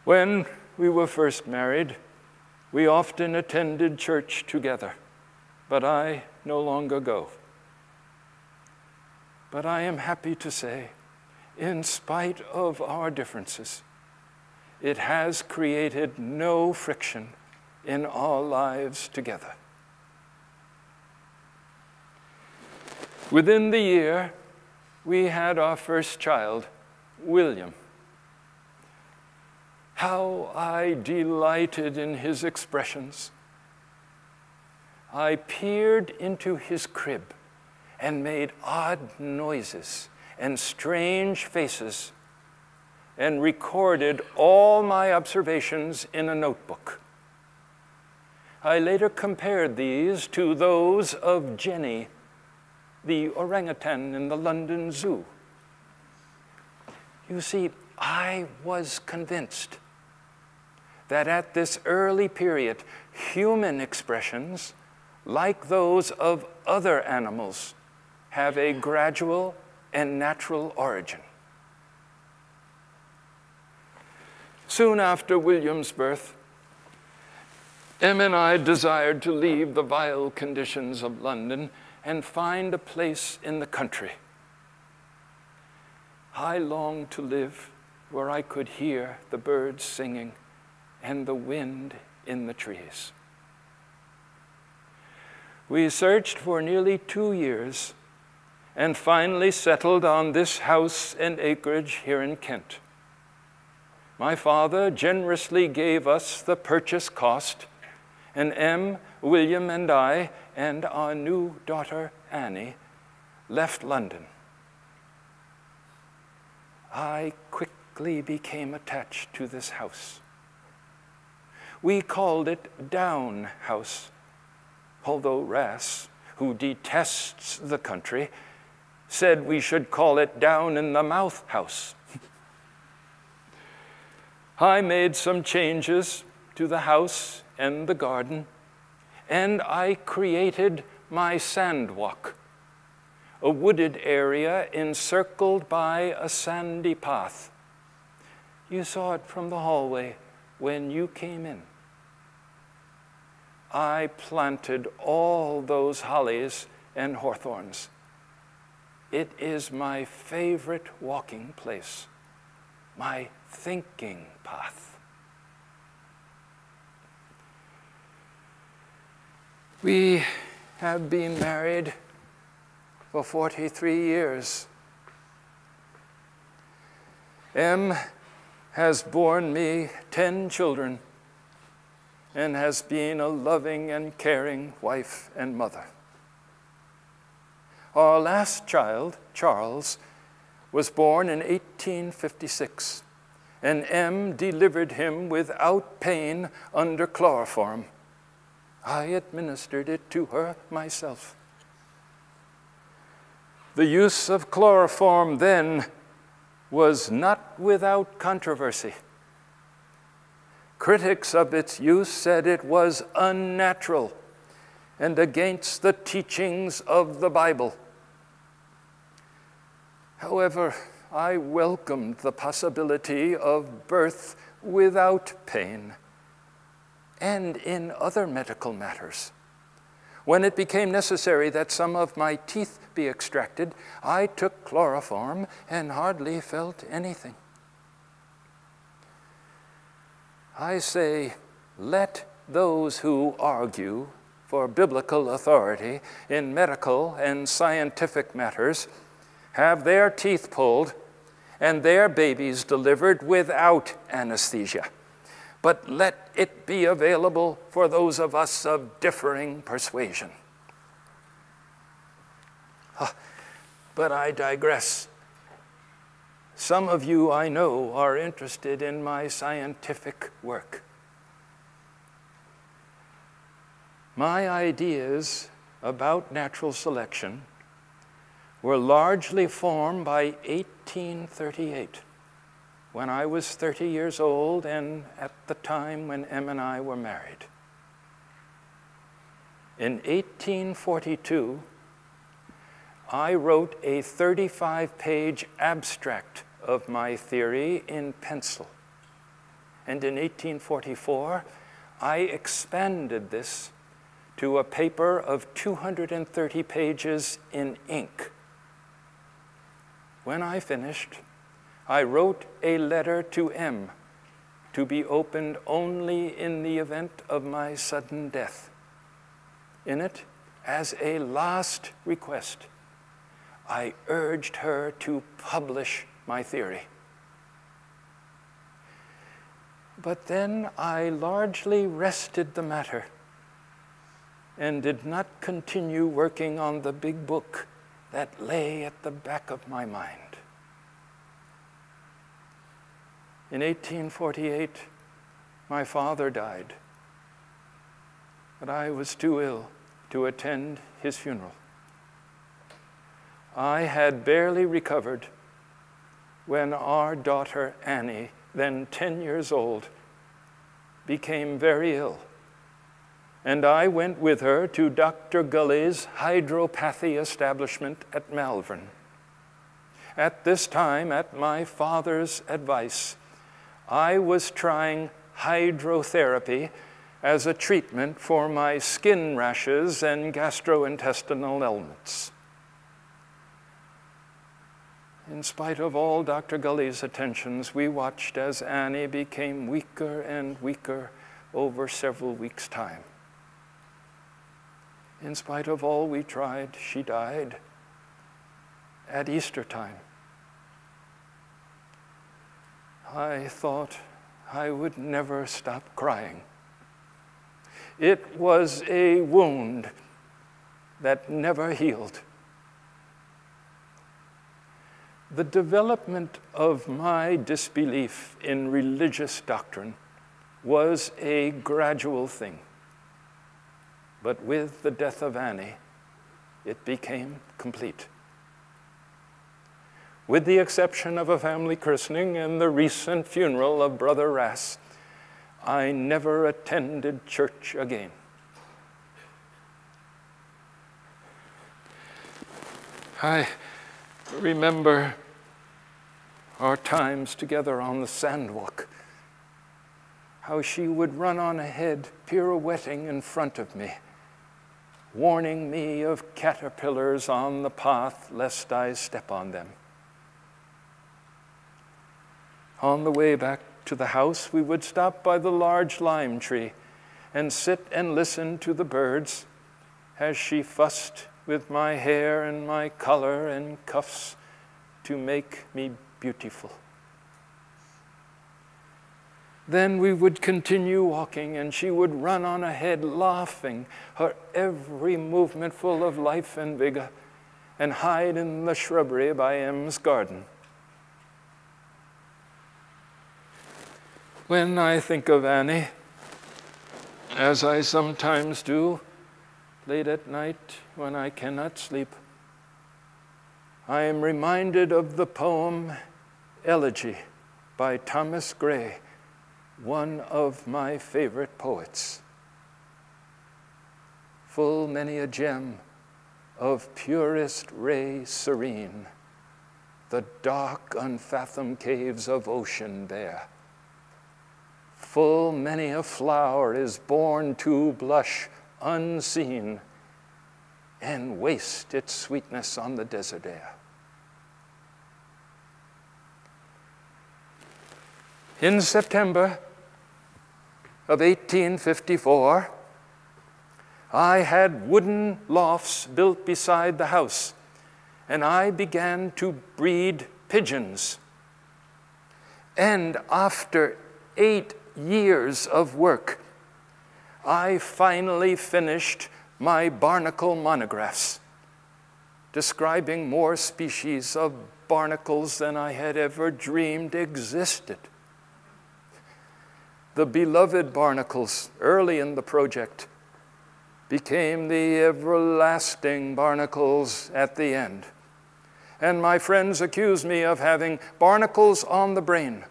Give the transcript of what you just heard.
When we were first married, we often attended church together, but I no longer go. But I am happy to say, in spite of our differences, it has created no friction in our lives together. Within the year, we had our first child, William. How I delighted in his expressions. I peered into his crib and made odd noises and strange faces and recorded all my observations in a notebook. I later compared these to those of Jenny, the orangutan in the London Zoo. You see, I was convinced that at this early period, human expressions, like those of other animals, have a gradual and natural origin. Soon after William's birth, Em and I desired to leave the vile conditions of London and find a place in the country. I longed to live where I could hear the birds singing and the wind in the trees. We searched for nearly 2 years and finally settled on this house and acreage here in Kent. My father generously gave us the purchase cost, and Em, William, and I, and our new daughter, Annie, left London. I quickly became attached to this house. We called it Down House, although Rass, who detests the country, said we should call it Down in the Mouth House. I made some changes to the house and the garden, and I created my sandwalk, a wooded area encircled by a sandy path. You saw it from the hallway when you came in. I planted all those hollies and hawthorns. It is my favorite walking place, my thinking path. We have been married for 43 years. Em has borne me 10 children and has been a loving and caring wife and mother. Our last child, Charles, was born in 1856, and Em delivered him without pain under chloroform. I administered it to her myself. The use of chloroform then was not without controversy. Critics of its use said it was unnatural and against the teachings of the Bible. However, I welcomed the possibility of birth without pain and in other medical matters. When it became necessary that some of my teeth be extracted, I took chloroform and hardly felt anything. I say, let those who argue for biblical authority in medical and scientific matters have their teeth pulled and their babies delivered without anesthesia. But let it be available for those of us of differing persuasion. But I digress. Some of you I know are interested in my scientific work. My ideas about natural selection were largely formed by 1838, when I was 30 years old and at the time when Em and I were married. In 1842, I wrote a 35-page abstract of my theory in pencil and in 1844, I expanded this to a paper of 230 pages in ink. When I finished, I wrote a letter to M to be opened only in the event of my sudden death. In it, as a last request, I urged her to publish my theory. But then I largely rested the matter and did not continue working on the big book that lay at the back of my mind. In 1848, my father died, but I was too ill to attend his funeral. I had barely recovered when our daughter Annie, then 10 years old, became very ill, and I went with her to Dr. Gully's hydropathy establishment at Malvern. At this time, at my father's advice, I was trying hydrotherapy as a treatment for my skin rashes and gastrointestinal ailments. In spite of all Dr. Gully's attentions, we watched as Annie became weaker and weaker over several weeks' time. In spite of all we tried, she died at Easter time. I thought I would never stop crying. It was a wound that never healed. The development of my disbelief in religious doctrine was a gradual thing. But with the death of Annie, it became complete. With the exception of a family christening and the recent funeral of Brother Rass, I never attended church again. I remember our times together on the sandwalk, how she would run on ahead, pirouetting in front of me, warning me of caterpillars on the path lest I step on them. On the way back to the house, we would stop by the large lime tree and sit and listen to the birds as she fussed with my hair and my collar and cuffs to make me beautiful. Then we would continue walking, and she would run on ahead, laughing, her every movement full of life and vigor, and hide in the shrubbery by M's garden. When I think of Annie, as I sometimes do, late at night when I cannot sleep, I am reminded of the poem Elegy by Thomas Gray, one of my favorite poets. Full many a gem of purest ray serene, the dark unfathomed caves of ocean bear. Full many a flower is born to blush unseen and waste its sweetness on the desert air. In September of 1854, I had wooden lofts built beside the house, and I began to breed pigeons. And after 8 years of work, I finally finished my barnacle monographs, describing more species of barnacles than I had ever dreamed existed. The beloved barnacles early in the project became the everlasting barnacles at the end. And my friends accused me of having barnacles on the brain,